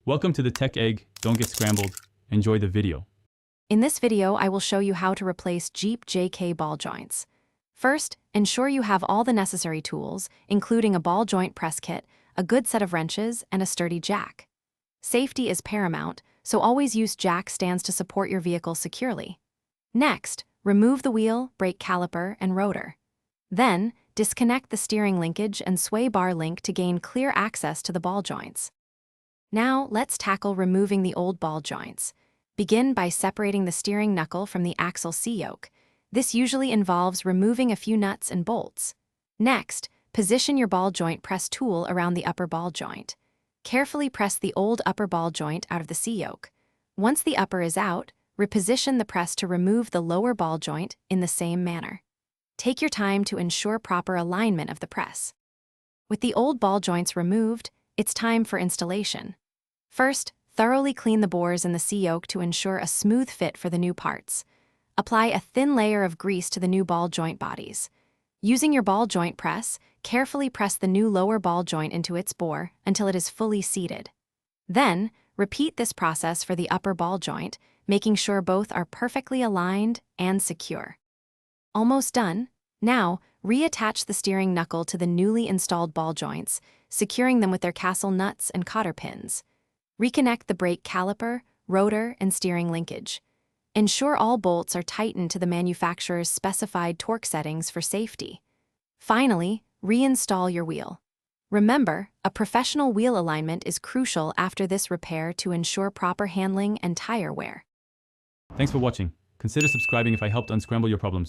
Welcome to the Tech Egg. Don't get scrambled. Enjoy the video. In this video, I will show you how to replace Jeep JK ball joints. First, ensure you have all the necessary tools, including a ball joint press kit, a good set of wrenches, and a sturdy jack. Safety is paramount, so always use jack stands to support your vehicle securely. Next, remove the wheel, brake caliper, and rotor. Then, disconnect the steering linkage and sway bar link to gain clear access to the ball joints. Now, let's tackle removing the old ball joints. Begin by separating the steering knuckle from the axle C-yoke. This usually involves removing a few nuts and bolts. Next, position your ball joint press tool around the upper ball joint. Carefully press the old upper ball joint out of the C-yoke. Once the upper is out, reposition the press to remove the lower ball joint in the same manner. Take your time to ensure proper alignment of the press. With the old ball joints removed, it's time for installation. First, thoroughly clean the bores in the C-yoke to ensure a smooth fit for the new parts. Apply a thin layer of grease to the new ball joint bodies. Using your ball joint press, carefully press the new lower ball joint into its bore until it is fully seated. Then, repeat this process for the upper ball joint, making sure both are perfectly aligned and secure. Almost done. Now, reattach the steering knuckle to the newly installed ball joints, securing them with their castle nuts and cotter pins. Reconnect the brake caliper, rotor, and steering linkage. Ensure all bolts are tightened to the manufacturer's specified torque settings for safety. Finally, reinstall your wheel. Remember, a professional wheel alignment is crucial after this repair to ensure proper handling and tire wear. Thanks for watching. Consider subscribing if I helped unscramble your problems.